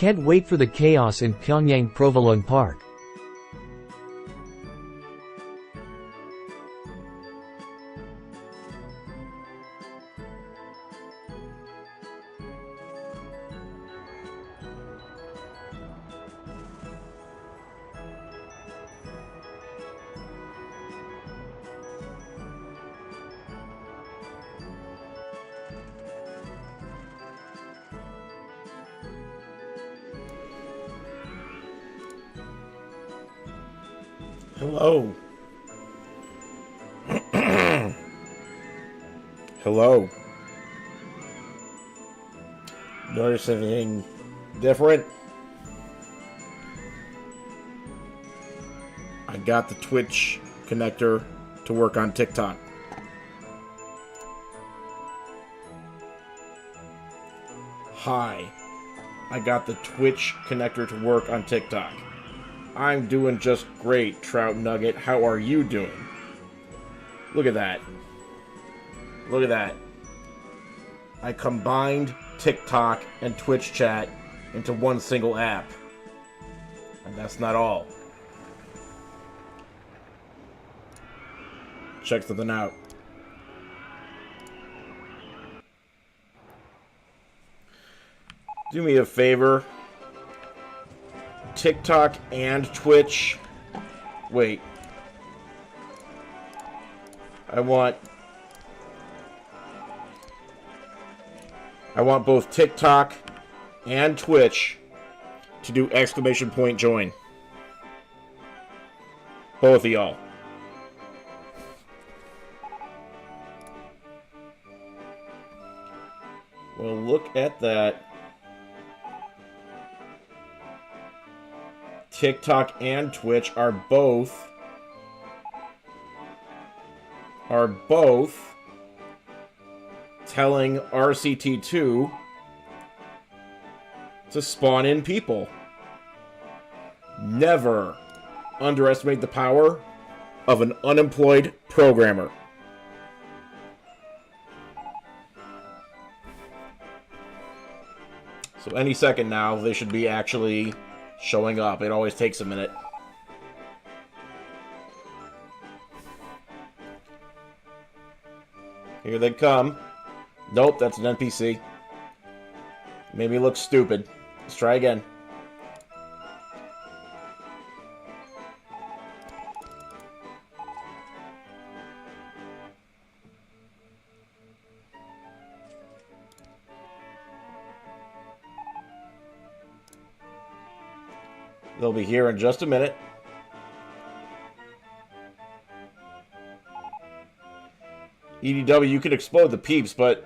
Can't wait for the chaos in Pyongyang Provolone Park. Hello. Hello. Notice anything different? I got the Twitch connector to work on TikTok. Hi. I got the Twitch connector to work on TikTok. I'm doing just great, Trout Nugget. How are you doing? Look at that. Look at that. I combined TikTok and Twitch chat into one single app. And that's not all. Check something out. Do me a favor. TikTok and Twitch. Wait. I want both TikTok and Twitch to do exclamation point join. Both of y'all. Well, look at that. TikTok and Twitch are both telling RCT2 to spawn in people. Never underestimate the power of an unemployed programmer. So any second now, they should be actually showing up. It always takes a minute. Here they come. Nope, that's an NPC. Made me look stupid. Let's try again. They'll be here in just a minute. EDW, you can explode the peeps, but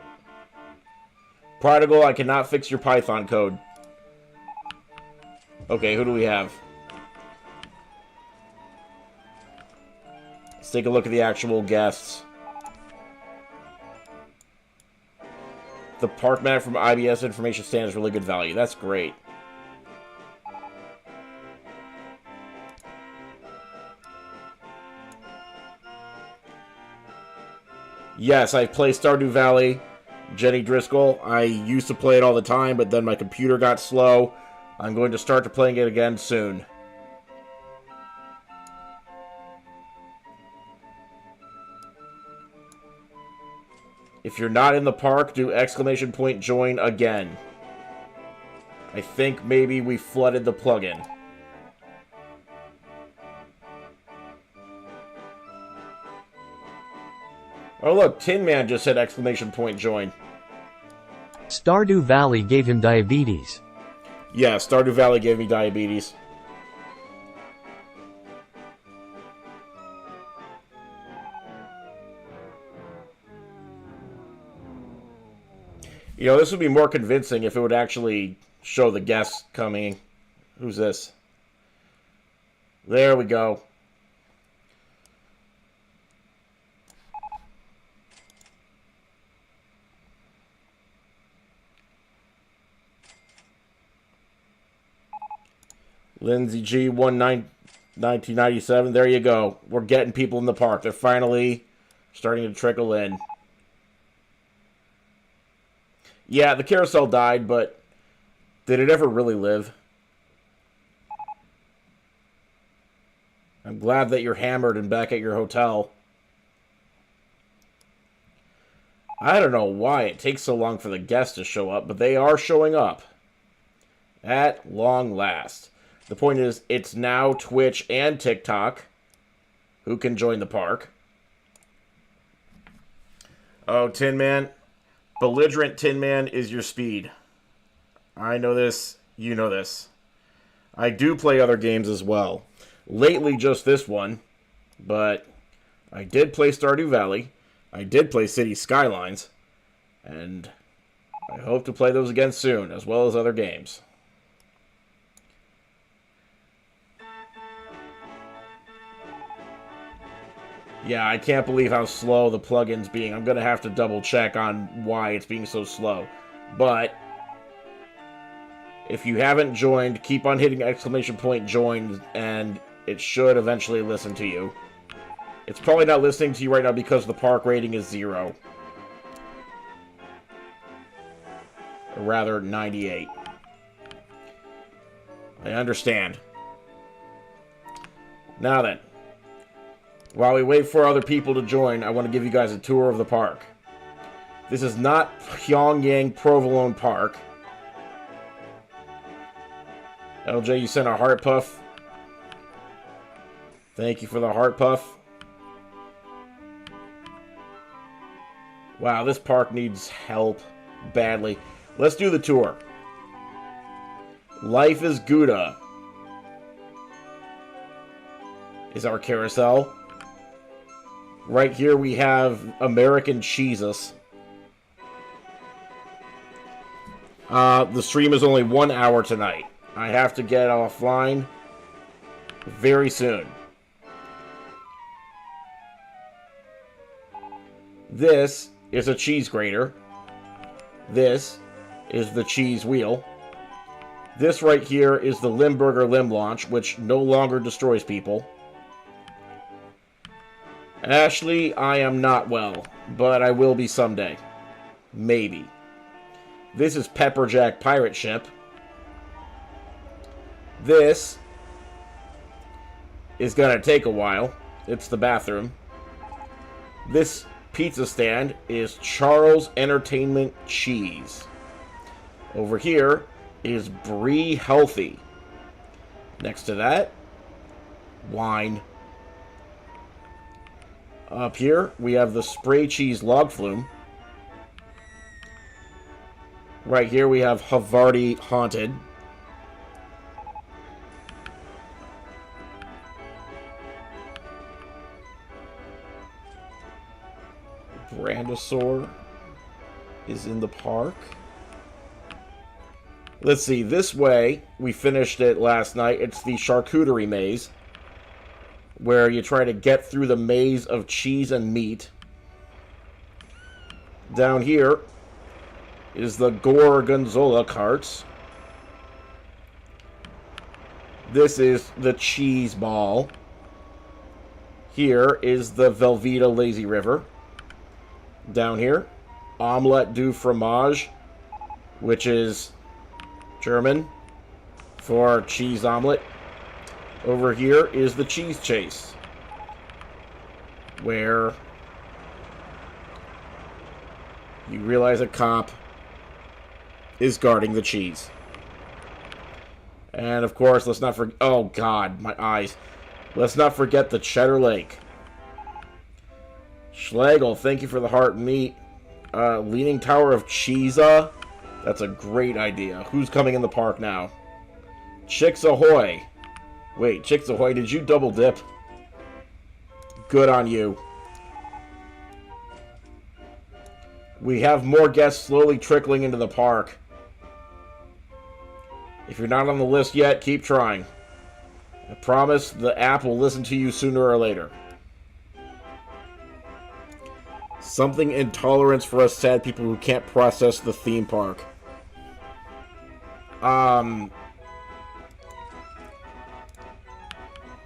Prodigal, I cannot fix your Python code. Okay, who do we have? Let's take a look at the actual guests. The park map from IBS Information Stand is really good value. That's great. Yes, I play Stardew Valley. Jenny Driscoll. I used to play it all the time, but then my computer got slow. I'm going to start to playing it again soon. If you're not in the park, do exclamation point join again. I think maybe we flooded the plugin. Oh look, Tin Man just said exclamation point join. Stardew Valley gave him diabetes. Yeah, Stardew Valley gave me diabetes. You know, this would be more convincing if it would actually show the guests coming. Who's this? There we go. Lindsay G, 1997. There you go. We're getting people in the park. They're finally starting to trickle in. Yeah, the carousel died, but Did it ever really live? I'm glad that you're hammered and back at your hotel. I don't know why it takes so long for the guests to show up, but they are showing up. At long last. The point is, it's now Twitch and TikTok who can join the park. Oh, Tin Man. Belligerent Tin Man is your speed. I know this. You know this. I do play other games as well. Lately, just this one. But I did play Stardew Valley. I did play City Skylines. And I hope to play those again soon, as well as other games. Yeah, I can't believe how slow the plugin's being. I'm going to have to double check on why it's being so slow. But if you haven't joined, keep on hitting exclamation point join, and it should eventually listen to you. It's probably not listening to you right now because the park rating is 0. Or rather, 98. I understand. Now then. While we wait for other people to join, I want to give you guys a tour of the park. This is not Pyongyang Provolone Park. LJ, you sent a heart puff. Thank you for the heart puff. Wow, this park needs help badly. Let's do the tour. Life is Gouda is our carousel. Right here we have American Cheesus. The stream is only 1 hour tonight. I have to get offline very soon. This is a cheese grater. This is the cheese wheel. This right here is the Limburger Limb Launch, which no longer destroys people. Ashley, I am not well, but I will be someday. Maybe. This is Pepperjack Pirate Ship. This is gonna take a while. It's the bathroom. This pizza stand is Charles Entertainment Cheese. Over here is Brie Healthy. Next to that, wine. Up here, we have the Spray Cheese Log Flume. Right here, we have Havarti Haunted. Brandosaur is in the park. Let's see, this way, we finished it last night. It's the Charcuterie Maze, where you try to get through the maze of cheese and meat. Down here is the Gorgonzola carts. This is the cheese ball. Here is the Velveeta Lazy River. Down here, Omelette du Fromage, which is German for cheese omelet. Over here is the Cheese Chase, where you realize a cop is guarding the cheese. And of course, let's not forget... Oh God, my eyes. Let's not forget the Cheddar Lake. Schlegel, thank you for the heart and meat. Leaning Tower of Cheesa. That's a great idea. Who's coming in the park now? Chicks Ahoy. Wait, Chicks Ahoy, did you double dip? Good on you. We have more guests slowly trickling into the park. If you're not on the list yet, keep trying. I promise the app will listen to you sooner or later. Something intolerance for us sad people who can't process the theme park.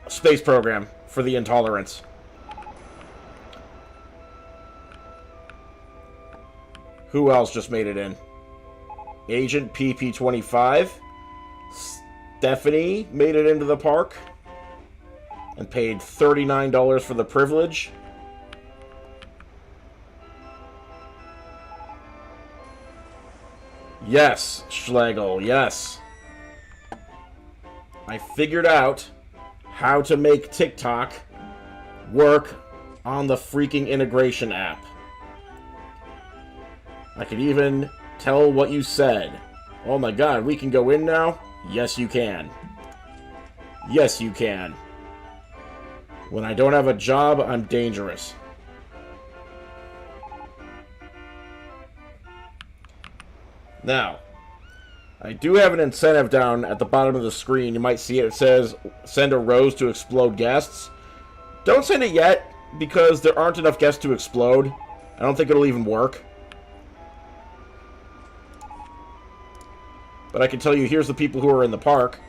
Space program for the intolerance. Who else just made it in? Agent PP25. Stephanie made it into the park and paid $39 for the privilege. Yes, Schlegel, yes. I figured out how to make TikTok work on the freaking integration app. I could even tell what you said. Oh my god, we can go in now? Yes, you can. Yes, you can. When I don't have a job, I'm dangerous. Now, I do have an incentive down at the bottom of the screen. You might see it. It says, send a rose to explode guests. Don't send it yet, because there aren't enough guests to explode. I don't think it'll even work. But I can tell you, here's the people who are in the park.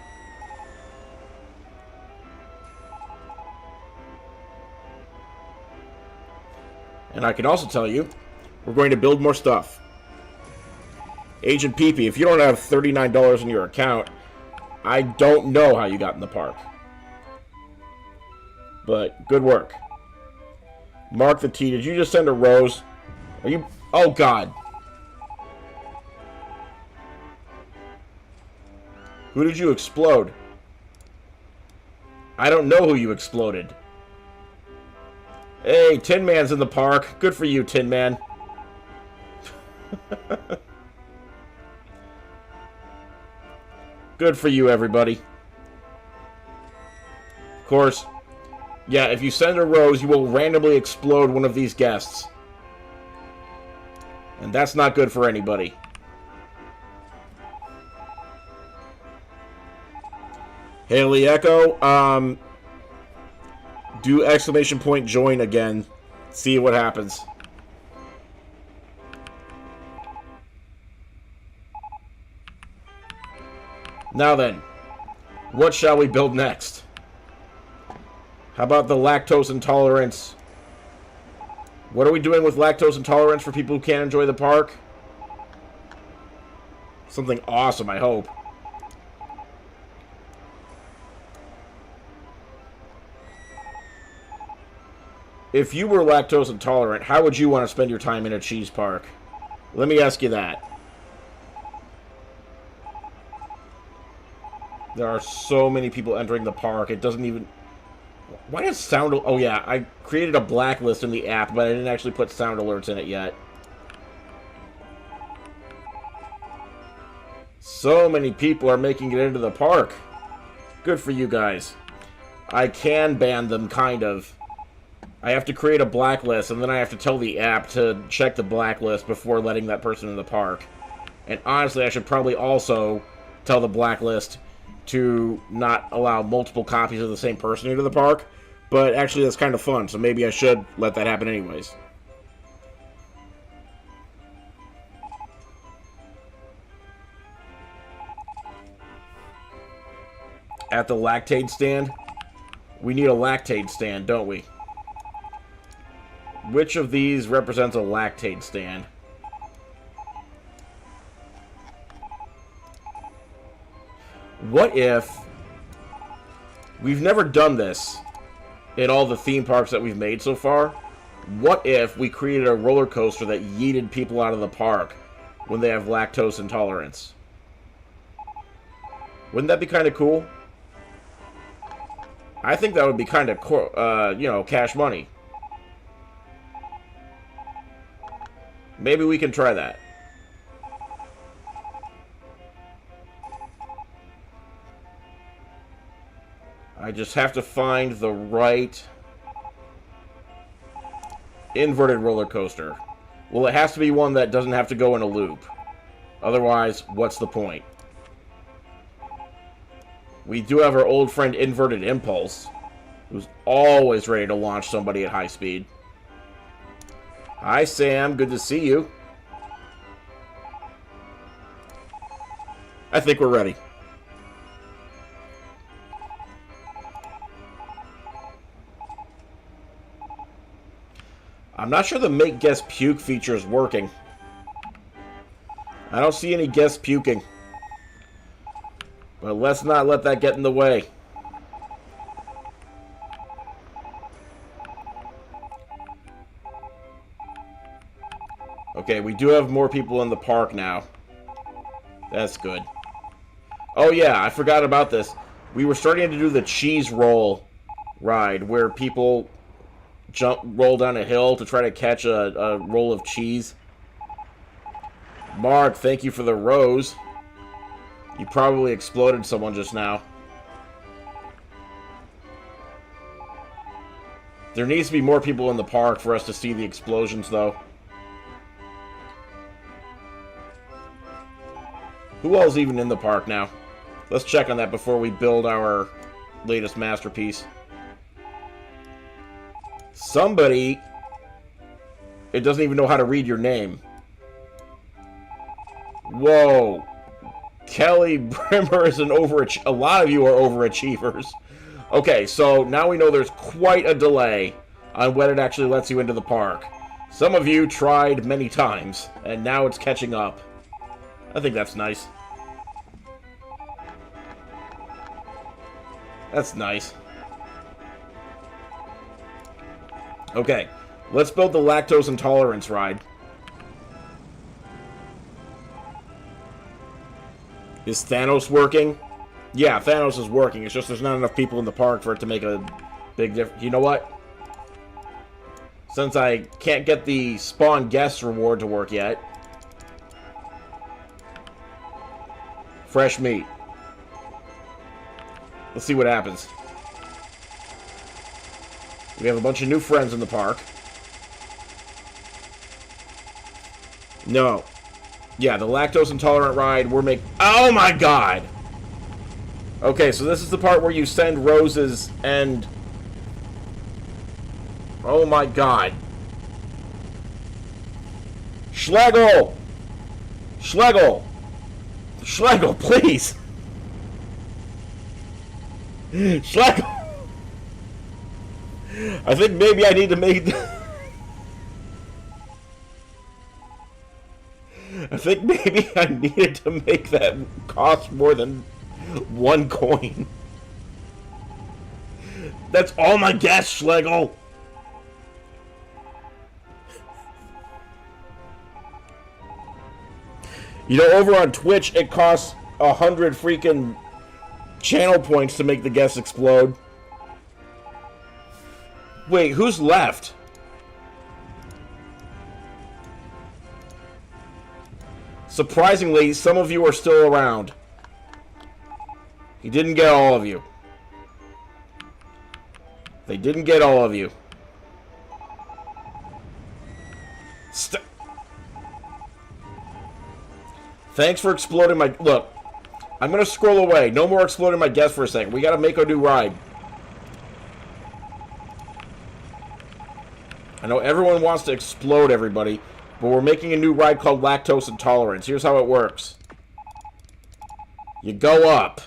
And I can also tell you, we're going to build more stuff. Agent PP, if you don't have $39 in your account, I don't know how you got in the park. But, good work. Mark the T, did you just send a rose? Are you... Oh, God. Who did you explode? I don't know who you exploded. Hey, Tin Man's in the park. Good for you, Tin Man. Good for you, everybody. Of course, yeah, if you send a rose, you will randomly explode one of these guests. And that's not good for anybody. Haley Echo, do exclamation point join again. See what happens. Now then, what shall we build next? How about the lactose intolerance? What are we doing with lactose intolerance for people who can't enjoy the park? Something awesome, I hope. If you were lactose intolerant, how would you want to spend your time in a cheese park? Let me ask you that. There are so many people entering the park, it doesn't even... Why does sound... Oh yeah, I created a blacklist in the app, but I didn't actually put sound alerts in it yet. So many people are making it into the park. Good for you guys. I can ban them, kind of. I have to create a blacklist, and then I have to tell the app to check the blacklist before letting that person in the park. And honestly, I should probably also tell the blacklist to not allow multiple copies of the same person into the park. But actually, that's kind of fun, so maybe I should let that happen anyways. At the lactate stand? We need a lactate stand, don't we? Which of these represents a lactate stand? What if... We've never done this in all the theme parks that we've made so far. What if we created a roller coaster that yeeted people out of the park when they have lactose intolerance? Wouldn't that be kind of cool? I think that would be kind of, you know, cash money. Maybe we can try that. I just have to find the right inverted roller coaster. Well, it has to be one that doesn't have to go in a loop. Otherwise, what's the point? We do have our old friend Inverted Impulse, who's always ready to launch somebody at high speed. Hi, Sam. Good to see you. I think we're ready. I'm not sure the make guest puke feature is working. I don't see any guests puking. But let's not let that get in the way. Okay, we do have more people in the park now. That's good. Oh yeah, I forgot about this. We were starting to do the cheese roll ride, where people roll down a hill to try to catch a roll of cheese. Mark, thank you for the rose. You probably exploded someone just now. There needs to be more people in the park for us to see the explosions, though. Who else is even in the park now? Let's check on that before we build our latest masterpiece. Somebody... It doesn't even know how to read your name. Whoa. Kelly Brimmer is an overachiever. A lot of you are overachievers. Okay, so now we know there's quite a delay on when it actually lets you into the park. Some of you tried many times, and now it's catching up. I think that's nice. That's nice. Okay, let's build the lactose intolerance ride. Is Thanos working? Yeah, Thanos is working. It's just there's not enough people in the park for it to make a big difference. You know what? Since I can't get the spawn guest reward to work yet. Fresh meat. Let's see what happens. We have a bunch of new friends in the park. No. Yeah, the lactose intolerant ride, we're making... Oh my god! Okay, so this is the part where you send roses and... Oh my god. Schlegel! Schlegel! Schlegel, please! Schlegel! I think maybe I need to make... I think maybe I needed to make that cost more than 1 coin. That's all my gas, Schlegel! You know, over on Twitch, it costs 100 freaking channel points to make the guests explode. Wait, who's left? Surprisingly, some of you are still around. He didn't get all of you. They didn't get all of you. Thanks for exploding my... Look, I'm going to scroll away. No more exploding my guest for a second. We got to make a new ride. I know everyone wants to explode everybody, but we're making a new ride called Lactose Intolerance. Here's how it works. You go up.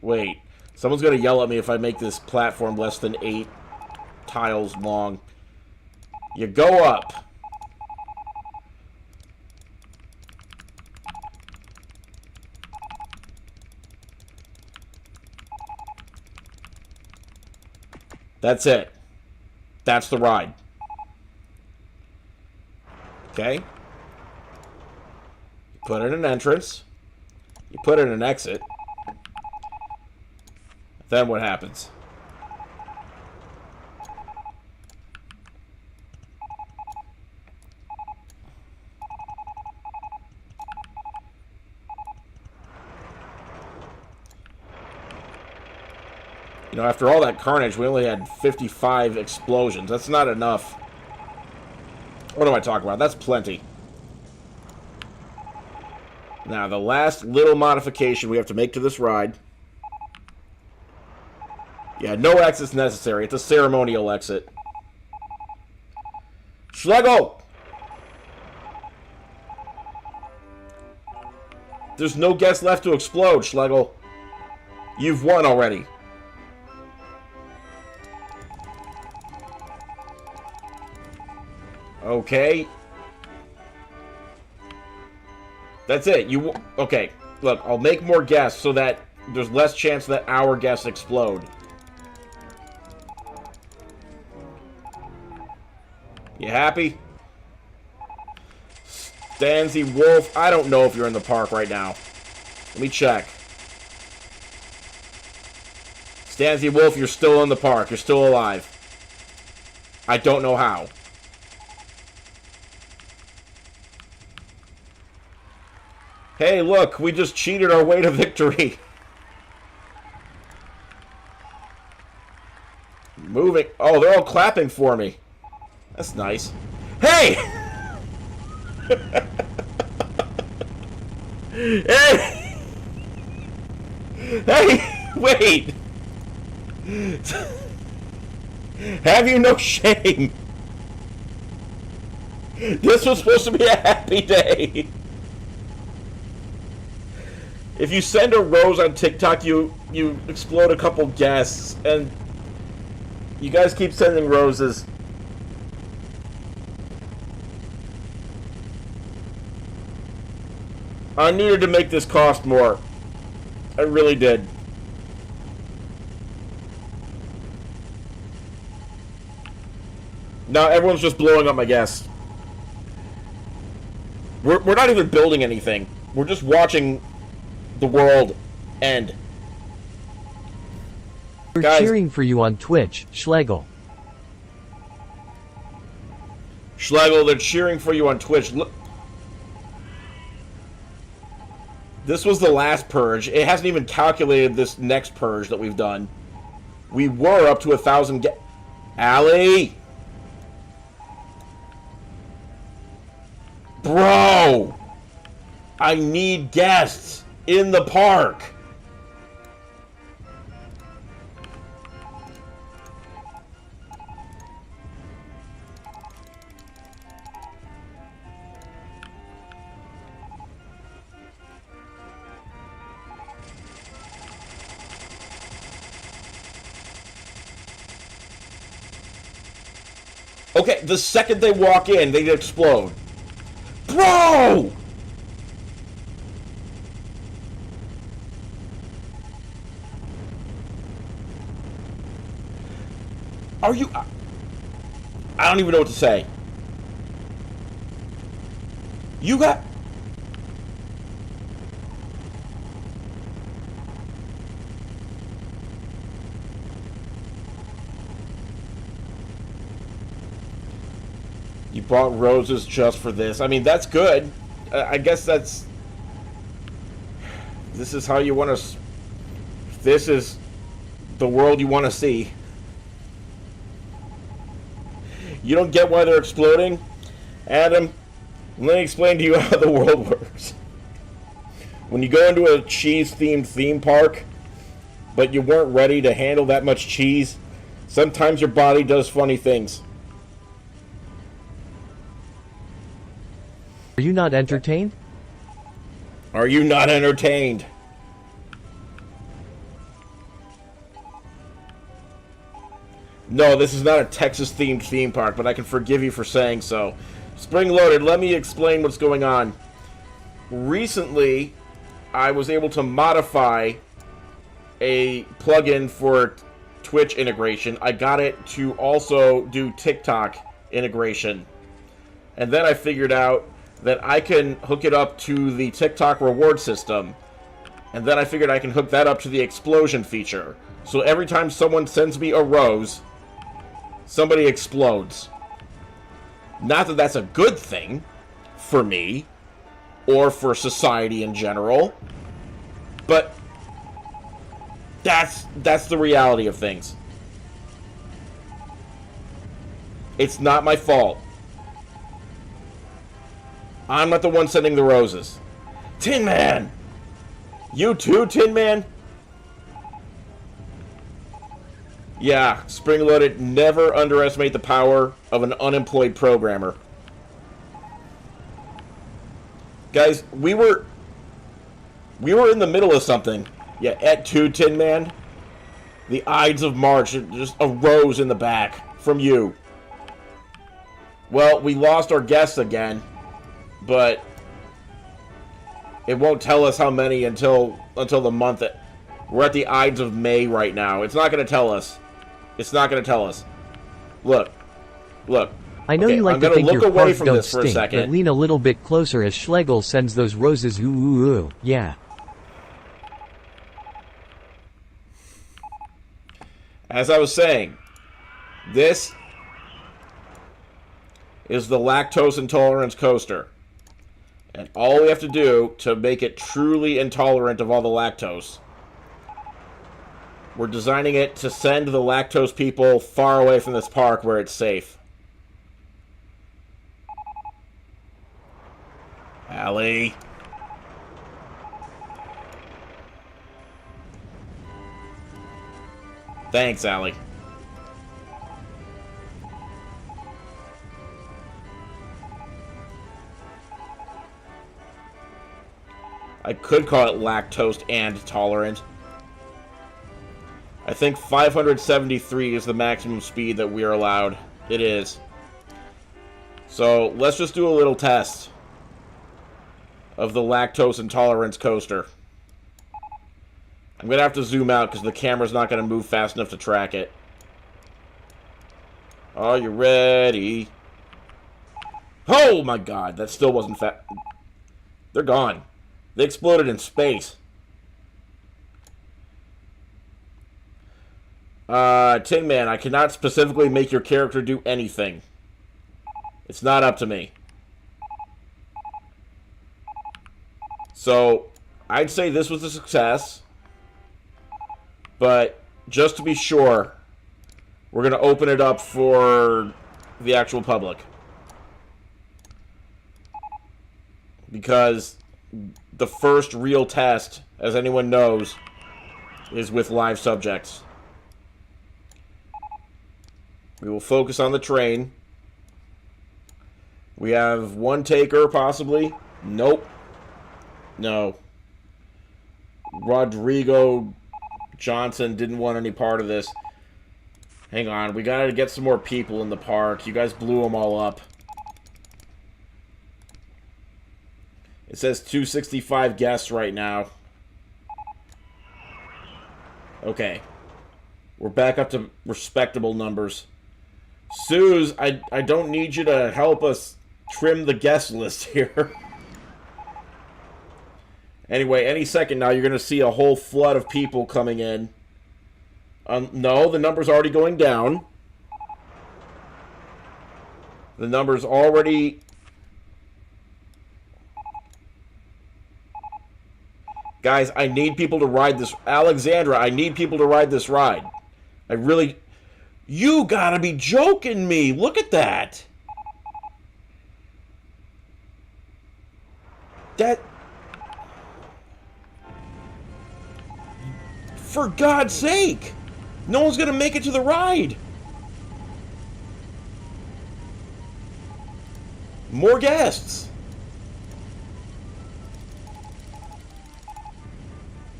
Wait. Someone's going to yell at me if I make this platform less than 8 tiles long. You go up. That's it. That's the ride. Okay? You put in an entrance. You put in an exit. Then what happens? You know, after all that carnage, we only had 55 explosions. That's not enough. What am I talking about? That's plenty. Now, the last little modification we have to make to this ride. Yeah, no exit's necessary. It's a ceremonial exit. Schlegel! There's no guest left to explode, Schlegel. You've won already. Okay. That's it. Okay, look, I'll make more guests so that there's less chance that our guests explode. You happy? Stanzy Wolf, I don't know if you're in the park right now. Let me check. Stanzy Wolf, you're still in the park. You're still alive. I don't know how. Hey, look, we just cheated our way to victory. Moving. Oh, they're all clapping for me. That's nice. Hey! Hey! Hey! Wait! Have you no shame? This was supposed to be a happy day. If you send a rose on TikTok, you explode a couple guests, and you guys keep sending roses. I needed to make this cost more. I really did. Now everyone's just blowing up my guests. We're not even building anything. We're just watching the world end. We're cheering for you on Twitch, Schlegel. Schlegel, they're cheering for you on Twitch. Look. This was the last purge. It hasn't even calculated this next purge that we've done. We were up to 1,000 Allie! Bro! I need guests in the park. Okay, the second they walk in, they explode. Bro! Are you... I don't even know what to say. You got... You bought roses just for this. I mean, that's good. I guess that's... This is how you want to... This is the world you want to see. You don't get why they're exploding? Adam, let me explain to you how the world works. When you go into a cheese-themed theme park, but you weren't ready to handle that much cheese, sometimes your body does funny things. Are you not entertained? Are you not entertained? No, this is not a Texas-themed theme park, but I can forgive you for saying so. Spring Loaded, let me explain what's going on. Recently, I was able to modify a plugin for Twitch integration. I got it to also do TikTok integration. And then I figured out that I can hook it up to the TikTok reward system. And then I figured I can hook that up to the explosion feature. So every time someone sends me a rose, somebody explodes. Not that that's a good thing for me or for society in general, but that's the reality of things. It's not my fault. I'm not the one sending the roses. Tin Man! You too, Tin Man? Yeah, Spring Loaded, never underestimate the power of an unemployed programmer. Guys, we were in the middle of something. Yeah, at 2, Tin Man. The Ides of March, just a rose in the back from you. Well, we lost our guests again. But It won't tell us how many until the month. We're at the Ides of May right now. It's not going to tell us. It's not going to tell us. Look. Look. I know Okay, you like I'm to gonna think look your away farts from don't this for a stink, but second. lean a little bit closer as Schlegel sends those roses ooh ooh ooh. Yeah. As I was saying, this is the lactose intolerance coaster. And all we have to do to make it truly intolerant of all the lactose, we're designing it to send the lactose people far away from this park where it's safe. Allie. Thanks, Allie. I could call it lactose and tolerant. I think 573 is the maximum speed that we are allowed. It is. So let's just do a little test of the lactose intolerance coaster. I'm going to have to zoom out because the camera's not going to move fast enough to track it. Are you ready? Oh my god, that still wasn't fast. They're gone. They exploded in space. Tin Man, I cannot specifically make your character do anything. It's not up to me. So, I'd say this was a success. But, just to be sure, we're going to open it up for the actual public. Because the first real test, as anyone knows, is with live subjects. We will focus on the train. We have one taker, possibly. Nope. No. Rodrigo Johnson didn't want any part of this. Hang on, we gotta get some more people in the park. You guys blew them all up. It says 265 guests right now. Okay. We're back up to respectable numbers. Suze, I don't need you to help us trim the guest list here. Anyway, any second now, you're going to see a whole flood of people coming in. No, the number's already going down. The number's already... Guys, I need people to ride this... Alexandra, I need people to ride this ride. I really... You gotta be joking me! Look at that! That... For God's sake! No one's gonna make it to the ride! More guests!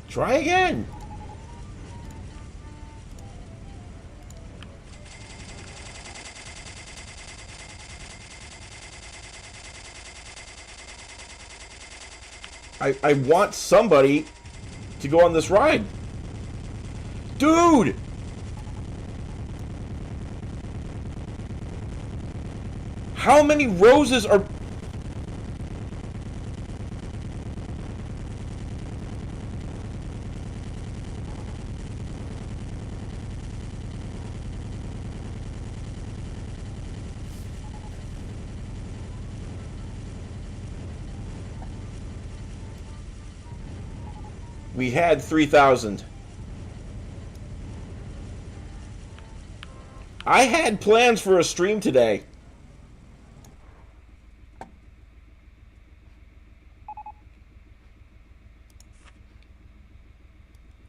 Try again! I want somebody to go on this ride. Dude! How many roses are... We had 3,000. I had plans for a stream today.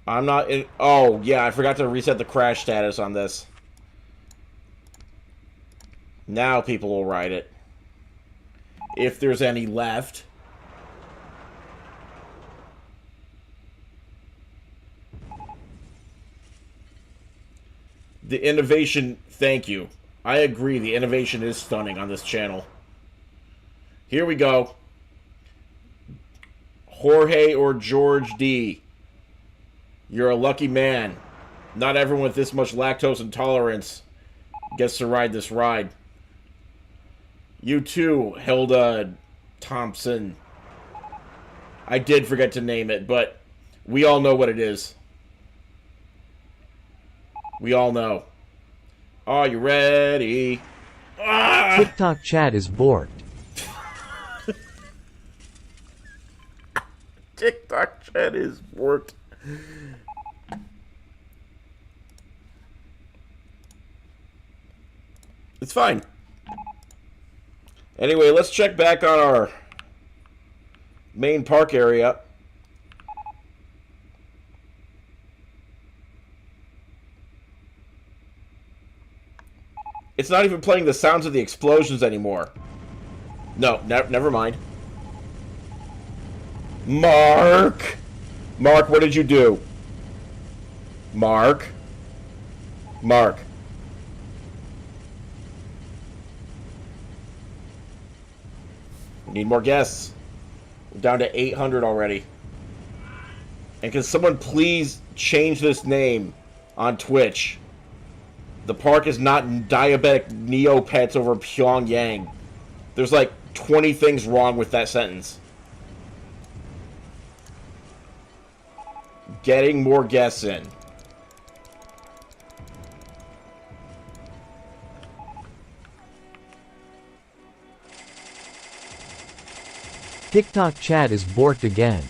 I'm not in... Oh, yeah, I forgot to reset the crash status on this. Now people will ride it. If there's any left. The innovation, thank you. I agree, the innovation is stunning on this channel. Here we go. Jorge or George D. You're a lucky man. Not everyone with this much lactose intolerance gets to ride this ride. You too, Hilda Thompson. I did forget to name it, but we all know what it is. We all know. Are you ready? Ah! TikTok chat is bored. TikTok chat is bored. It's fine. Anyway, let's check back on our main park area. It's not even playing the sounds of the explosions anymore. No, never mind. Mark! Mark, what did you do? Mark? Mark. We need more guests. We're down to 800 already. And can someone please change this name on Twitch? The park is not diabetic Neopets over Pyongyang. There's like 20 things wrong with that sentence. Getting more guests in. TikTok chat is borked again.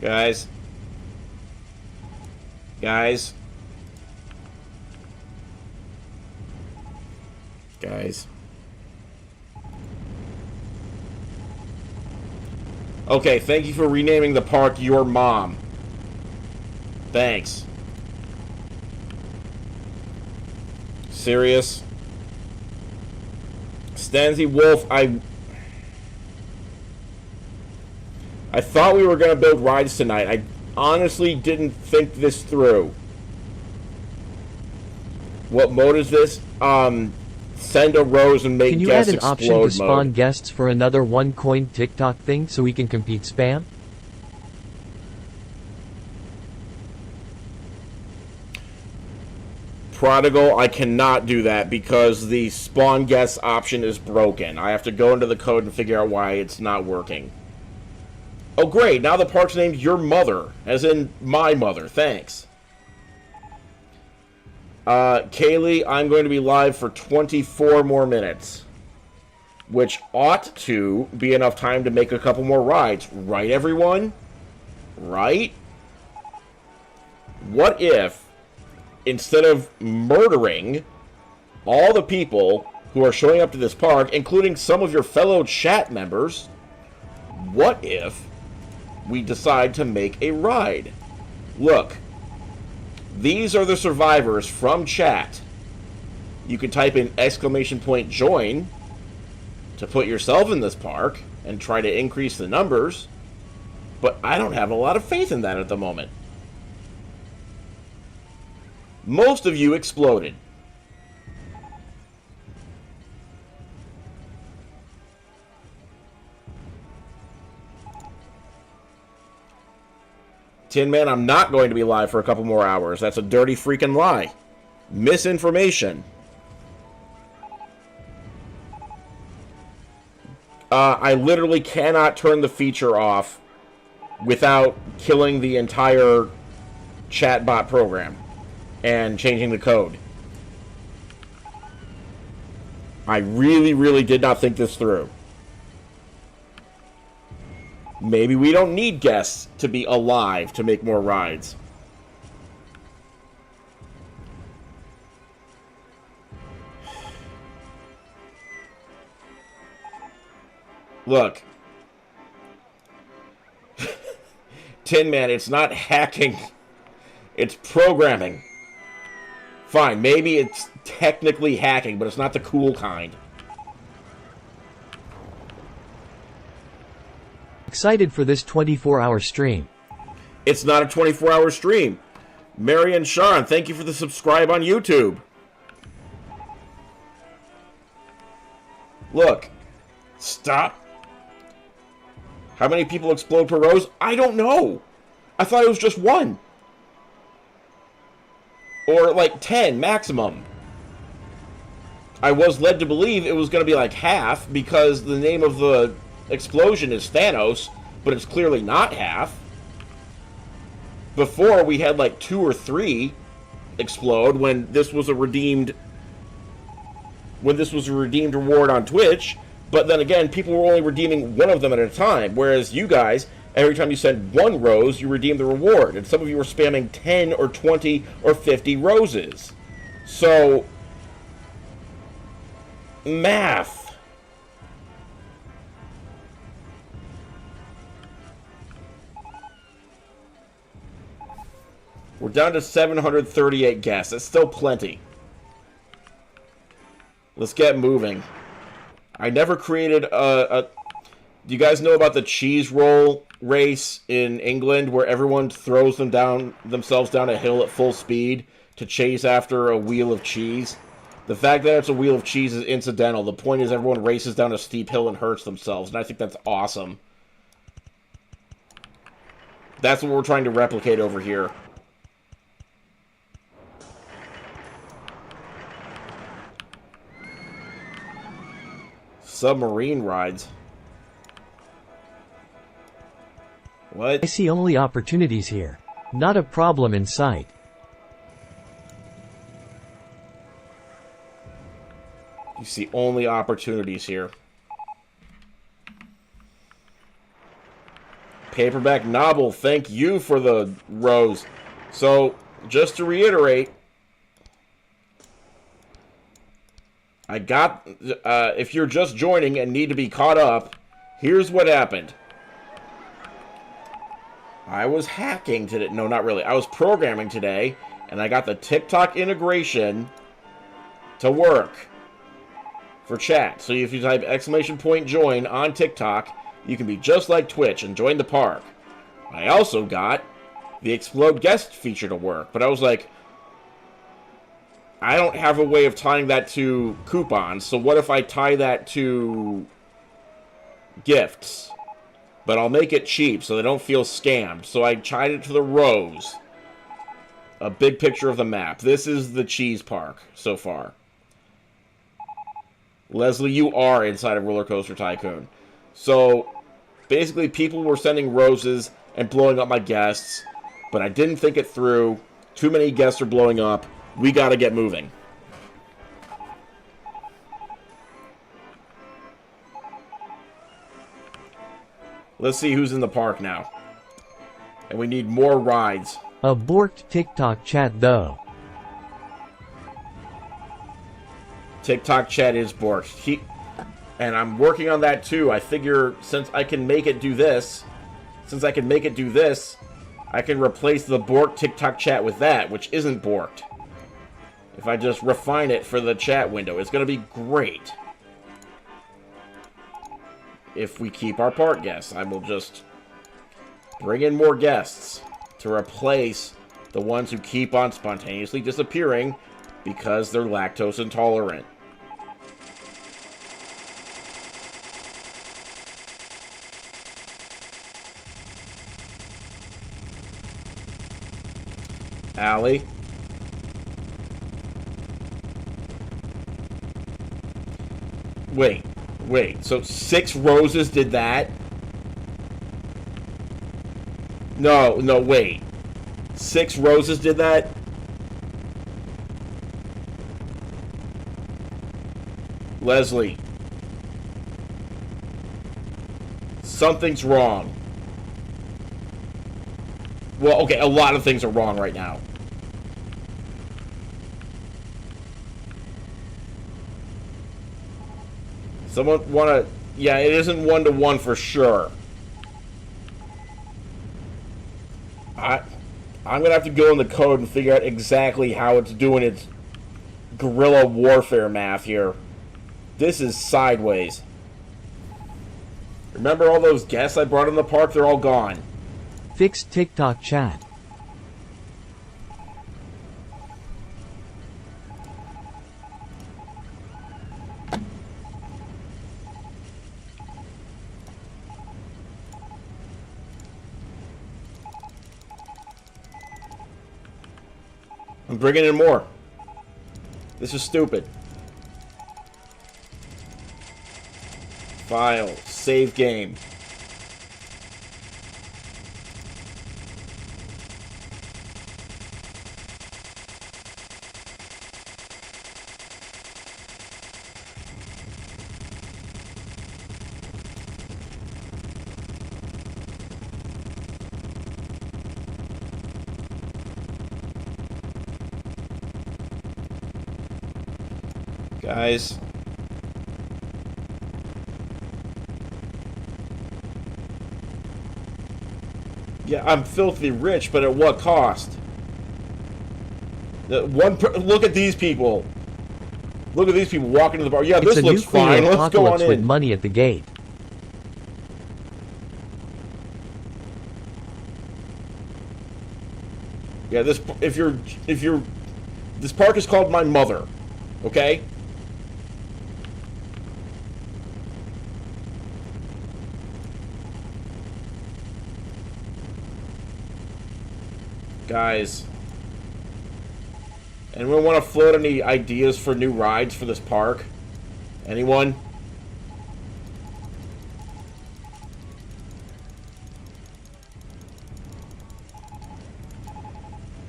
Guys. Guys. Guys. Okay, thank you for renaming the park Your Mom. Thanks. Serious? Stanzy Wolf, I thought we were going to build rides tonight. I honestly didn't think this through. What mode is this? Send a rose and make Can you guests add an explode option to spawn mode. guests for another one-coin TikTok thing so we can compete spam? Prodigal, I cannot do that because the spawn guest option is broken. I have to go into the code and figure out why it's not working. Oh great, now the park's named Your Mother, as in my mother. Thanks. Kaylee, I'm going to be live for 24 more minutes. Which ought to be enough time to make a couple more rides. Right, everyone? Right? What if, instead of murdering all the people who are showing up to this park, including some of your fellow chat members, what if we decide to make a ride? Look. These are the survivors from chat. You can type in !join to put yourself in this park and try to increase the numbers, but I don't have a lot of faith in that at the moment. Most of you exploded. Tin Man, I'm not going to be live for a couple more hours. That's a dirty freaking lie. Misinformation. I literally cannot turn the feature off without killing the entire chatbot program and changing the code. I really, really did not think this through. Maybe we don't need guests to be alive to make more rides. Look. Tin Man, it's not hacking. It's programming. Fine, maybe it's technically hacking, but it's not the cool kind. Excited for this 24-hour stream. It's not a 24-hour stream. Mary and Sean, thank you for the subscribe on YouTube. Look. Stop. How many people explode per rose? I don't know. I thought it was just 1. Or like 10 maximum. I was led to believe it was going to be like half because the name of the explosion is Thanos, but it's clearly not half. Before, we had like 2 or 3 explode when this was a redeemed reward on Twitch. But then again, people were only redeeming 1 of them at a time, whereas you guys, every time you send 1 rose, you redeem the reward. And some of you were spamming 10 or 20 or 50 roses. So, math. We're down to 738 guests. That's still plenty. Let's get moving. I never created a... Do you guys know about the cheese roll race in England where everyone throws themselves down a hill at full speed to chase after a wheel of cheese? The fact that it's a wheel of cheese is incidental. The point is everyone races down a steep hill and hurts themselves, and I think that's awesome. That's what we're trying to replicate over here. Submarine rides. What? I see only opportunities here. Not a problem in sight. You see only opportunities here. Paperback Novel, thank you for the rose. So, just to reiterate, I got, if you're just joining and need to be caught up, here's what happened. I was hacking today. No, not really. I was programming today, and I got the TikTok integration to work for chat. So if you type !join on TikTok, you can be just like Twitch and join the park. I also got the Explode Guest feature to work, but I was like, I don't have a way of tying that to coupons, so what if I tie that to gifts? But I'll make it cheap so they don't feel scammed. So I tied it to the rose. A big picture of the map. This is the cheese park so far. Leslie, you are inside of Rollercoaster Tycoon. So, basically people were sending roses and blowing up my guests, but I didn't think it through. Too many guests are blowing up. We gotta get moving. Let's see who's in the park now. And we need more rides. A borked TikTok chat though. TikTok chat is borked. And I'm working on that too. I figure since I can make it do this, I can replace the borked TikTok chat with that, which isn't borked. If I just refine it for the chat window, it's going to be great. If we keep our park guests, I will just bring in more guests to replace the ones who keep on spontaneously disappearing because they're lactose intolerant. Allie. Wait, so 6 roses did that? No, wait. 6 roses did that? Leslie. Something's wrong. Well, okay, a lot of things are wrong right now. Someone wanna... Yeah, it isn't 1-to-1 for sure. I'm gonna have to go in the code and figure out exactly how it's doing its guerrilla warfare math here. This is sideways. Remember all those guests I brought in the park? They're all gone. Fix TikTok chat. I'm bringing in more. This is stupid. File. Save game. Guys. Yeah, I'm filthy rich, but at what cost? Look at these people. Look at these people walking to the bar. Yeah, this looks fine. Let's go on in. With money at the gate. Yeah, this park is called My Mother. Okay? Guys, anyone want to float any ideas for new rides for this park? Anyone?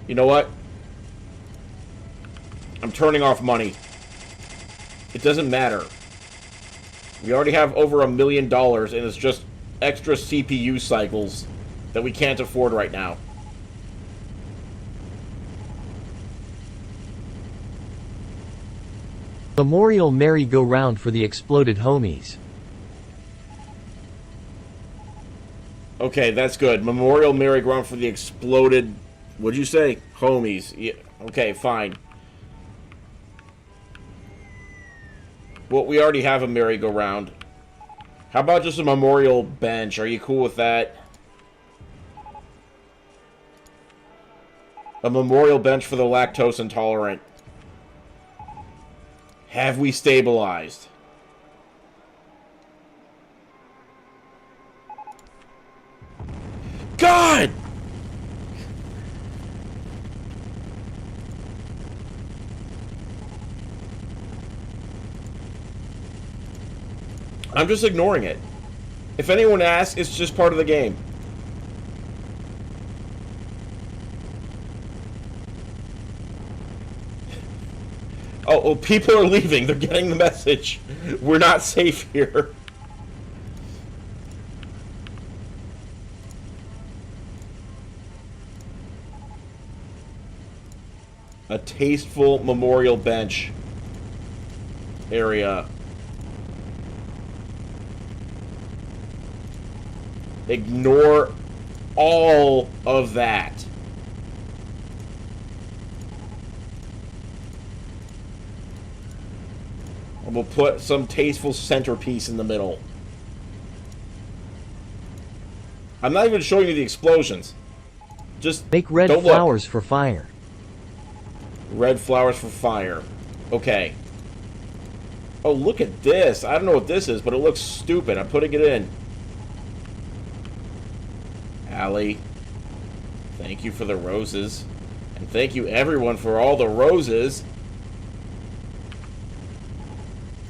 You know what? I'm turning off money. It doesn't matter. We already have over $1 million, and it's just extra CPU cycles that we can't afford right now. Memorial merry-go-round for the exploded homies. Okay, that's good. Memorial merry-go-round for the exploded... What'd you say? Homies. Yeah. Okay, fine. Well, we already have a merry-go-round. How about just a memorial bench? Are you cool with that? A memorial bench for the lactose intolerant. Have we stabilized? God! I'm just ignoring it. If anyone asks, it's just part of the game. Oh, people are leaving. They're getting the message. We're not safe here. A tasteful memorial bench area. Ignore all of that. And we'll put some tasteful centerpiece in the middle. I'm not even showing you the explosions. Just make red flowers for fire. Red flowers for fire. Okay. Oh, look at this. I don't know what this is, but it looks stupid. I'm putting it in. Allie, thank you for the roses. And thank you everyone for all the roses.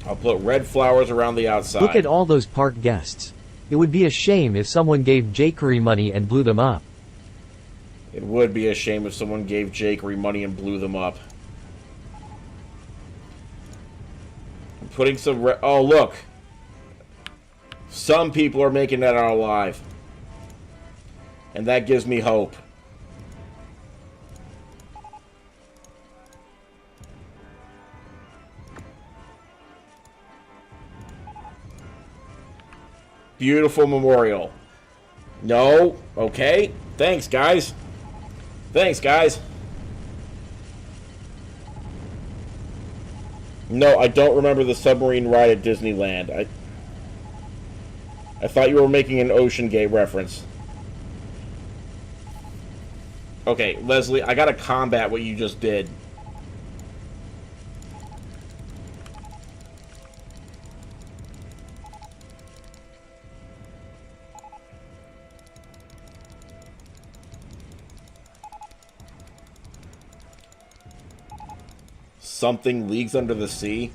I'll put red flowers around the outside. Look at all those park guests. It would be a shame if someone gave Jakery money and blew them up. It would be a shame if someone gave Jakery money and blew them up. I'm putting some oh, look. Some people are making that out alive. And that gives me hope. Beautiful memorial. No. Okay. Thanks, guys. Thanks, guys. No, I don't remember the submarine ride at Disneyland. I thought you were making an Ocean Gate reference. Okay, Leslie, I gotta combat what you just did. Something leagues under the sea.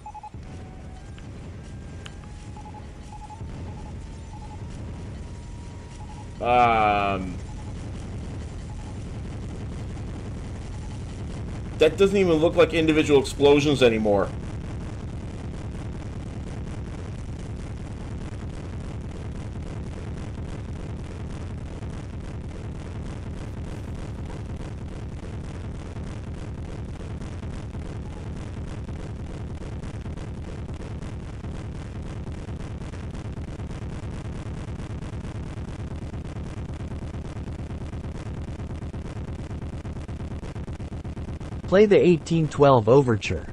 That doesn't even look like individual explosions anymore. Play the 1812 Overture.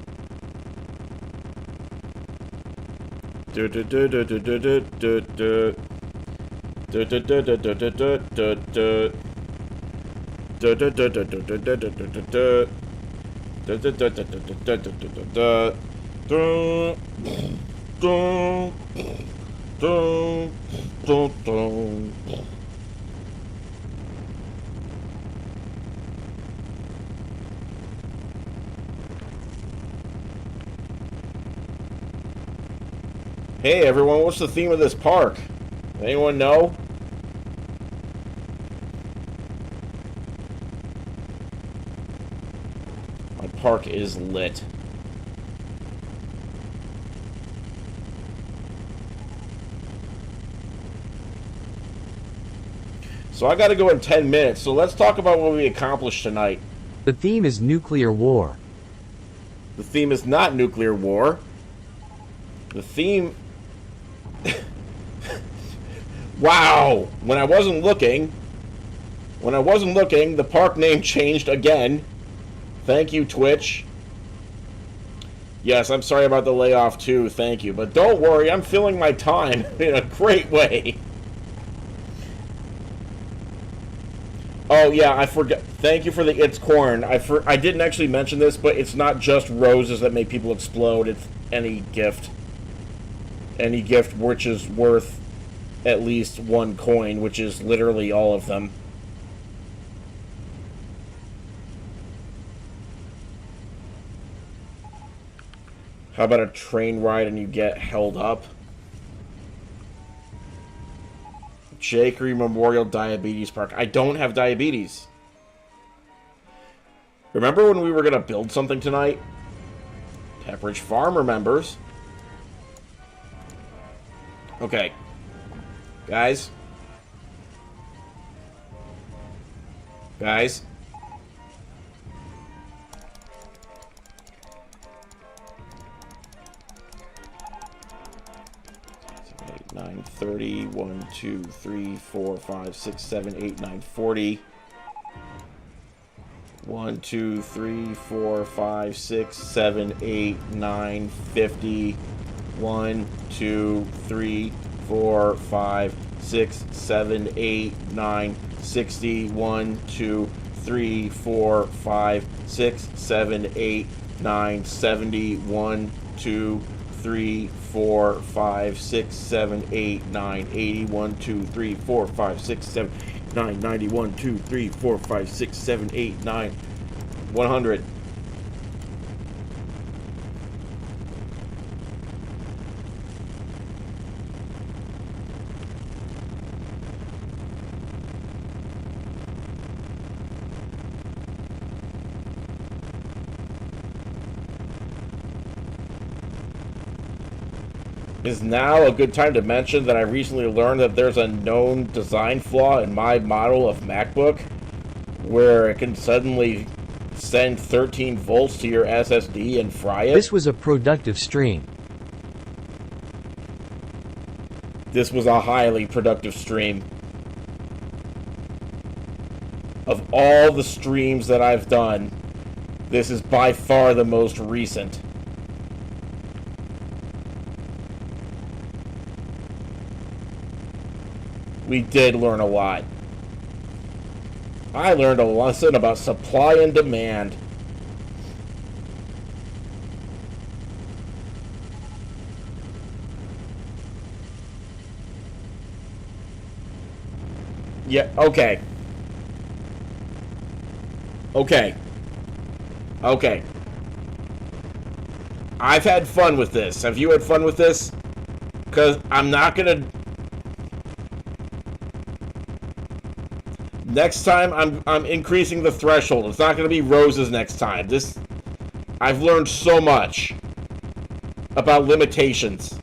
Hey everyone, what's the theme of this park? Anyone know? My park is lit. So I gotta go in 10 minutes, so let's talk about what we accomplished tonight. The theme is nuclear war. The theme is not nuclear war. The theme... Wow! When I wasn't looking, the park name changed again. Thank you, Twitch. Yes, I'm sorry about the layoff too, thank you. But don't worry, I'm filling my time in a great way. Oh yeah, I forgot. Thank you for the It's Corn. I didn't actually mention this, but it's not just roses that make people explode. It's any gift. Any gift which is worth at least 1 coin, which is literally all of them. How about a train ride and you get held up? Jakery Memorial Diabetes Park. I don't have diabetes. Remember when we were going to build something tonight? Pepperidge Farm remembers. Okay. Guys. Guys. Eight, 9, 30, 1, 2, 3, 4, 5, 6, 7, 8, 9, 40. 1, 2, 3, 4, 5, 6, 7, 8, 9, 50. 1, 2, 3, 4, 5, 6, 7, 8, 9, 60. 1, 2, 3, 4, 5, 6, 7, 8, 9, 70. 1, 2, 3, 4, 5, 6, 7, 8, 9, 80. 1, 2, 3, 4, 5, 6, 7, 9, 90. 1, 2, 3, 4, 5, 6, 7, 8, 9, 100. Is now a good time to mention that I recently learned that there's a known design flaw in my model of MacBook where it can suddenly send 13 volts to your SSD and fry it. This was a productive stream. This was a highly productive stream. Of all the streams that I've done, this is by far the most recent. We did learn a lot. I learned a lesson about supply and demand. Yeah, okay. Okay. Okay. I've had fun with this. Have you had fun with this? Because I'm not gonna... Next time, I'm increasing the threshold. It's not gonna be roses next time. This... I've learned so much about limitations.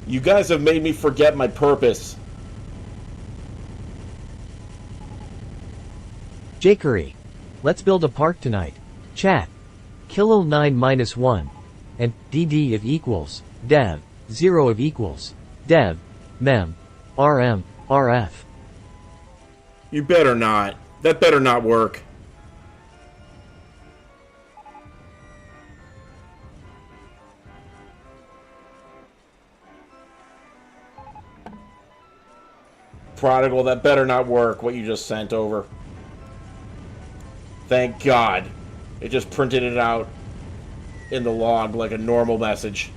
You guys have made me forget my purpose. Jakery. Let's build a park tonight. Chat. Kilo 9 minus 1. And DD if equals. Dev. 0 if equals. Dev. Mem. RM. RF. You better not. That better not work. Prodigal, that better not work, what you just sent over. Thank God. It just printed it out in the log like a normal message.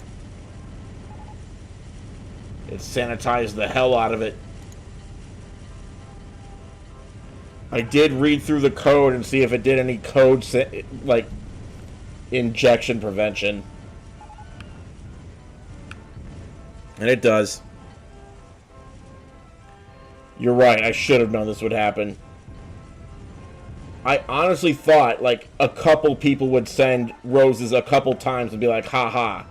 It sanitized the hell out of it. I did read through the code and see if it did any code, like, injection prevention. And it does. You're right, I should have known this would happen. I honestly thought, like, a couple people would send roses a couple times and be like, haha.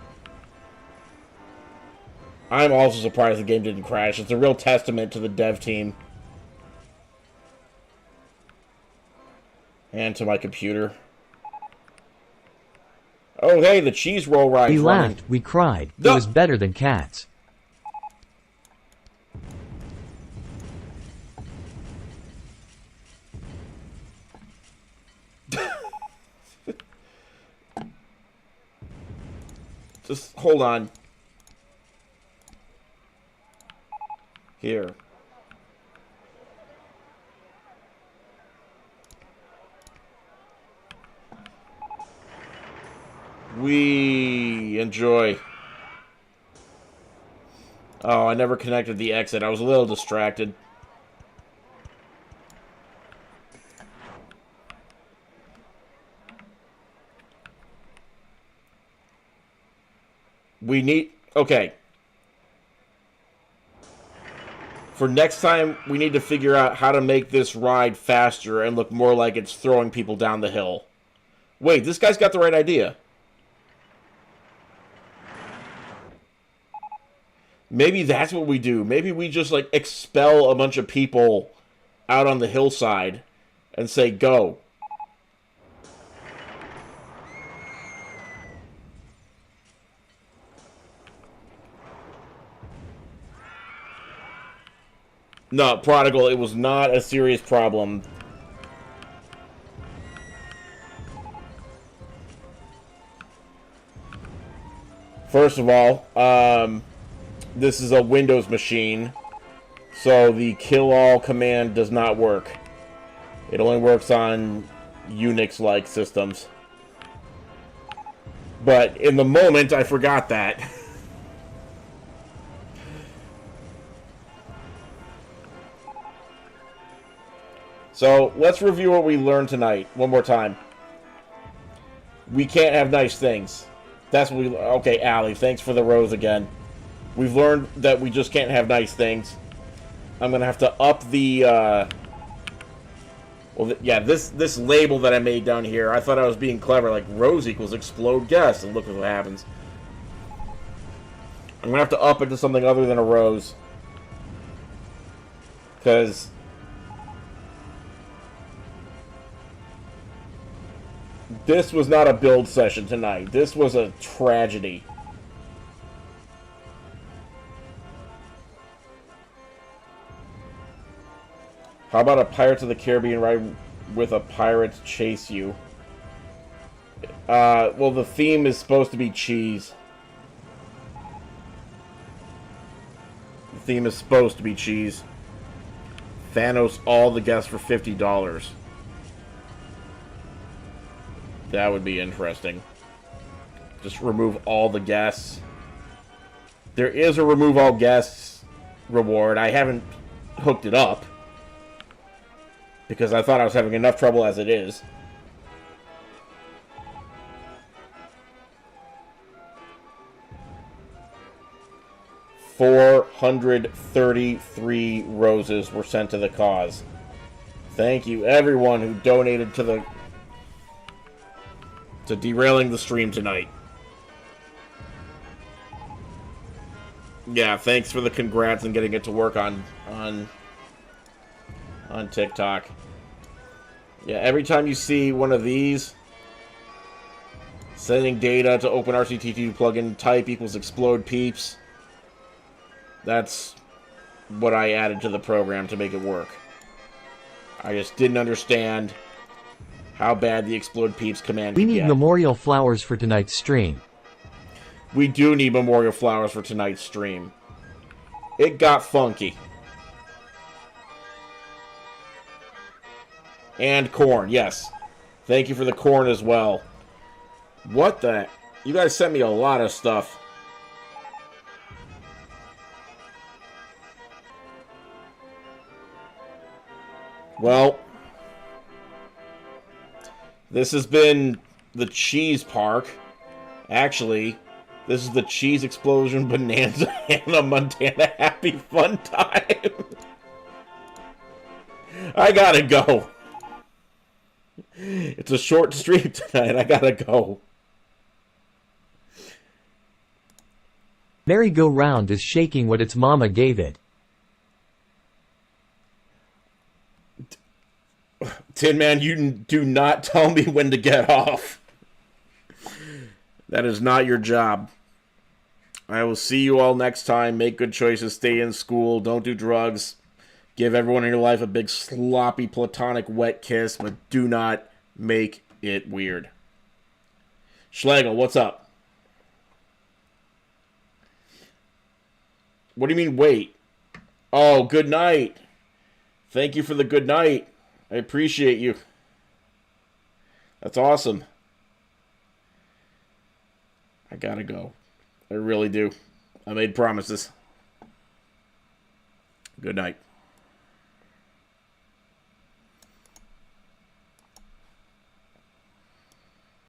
I'm also surprised the game didn't crash. It's a real testament to the dev team. And to my computer. Oh, hey, the cheese roll ride. We laughed, we cried. It was better than cats. Just hold on. Here. We enjoy. Oh, I never connected the exit. I was a little distracted. We need... Okay. For next time, we need to figure out how to make this ride faster and look more like it's throwing people down the hill. Wait, this guy's got the right idea. Maybe that's what we do. Maybe we just, like, expel a bunch of people out on the hillside and say, go. No, Prodigal, it was not a serious problem. First of all, this is a Windows machine, so the kill all command does not work. It only works on Unix-like systems. But in the moment, I forgot that. So, let's review what we learned tonight, one more time. We can't have nice things. That's what we... Okay, Allie, thanks for the rose again. We've learned that we just can't have nice things. I'm gonna have to up the, Well, yeah, this label that I made down here, I thought I was being clever, like, rose equals explode guess, and look what happens. I'm gonna have to up it to something other than a rose. Because this was not a build session tonight. This was a tragedy. How about a Pirates of the Caribbean ride with a pirate chase you? Well, the theme is supposed to be cheese. The theme is supposed to be cheese. Thanos all the guests for $50. That would be interesting. Just remove all the guests. There is a remove all guests reward. I haven't hooked it up, because I thought I was having enough trouble as it is. $433 roses were sent to the cause. Thank you, everyone who donated to derailing the stream tonight. Yeah, thanks for the congrats and getting it to work on TikTok. Yeah, every time you see one of these, sending data to OpenRCT2 plugin type equals explode peeps, that's what I added to the program to make it work. I just didn't understand how bad the explode peeps command could get. We need memorial flowers for tonight's stream. We do need memorial flowers for tonight's stream. It got funky. And corn, yes. Thank you for the corn as well. What the... You guys sent me a lot of stuff. Well, this has been the Cheese Park. Actually, this is the Cheese Explosion Bonanza Hannah Montana Happy Fun Time. I gotta go. It's a short stream tonight. I gotta go. Merry-go-round is shaking what its mama gave it. Tin Man, you do not tell me when to get off. That is not your job. I will see you all next time. Make good choices. Stay in school. Don't do drugs. Give everyone in your life a big sloppy platonic wet kiss, but do not make it weird. Schlegel, what's up? What do you mean wait? Oh, good night. Thank you for the good night. I appreciate you. That's awesome. I gotta go. I really do. I made promises. Good night.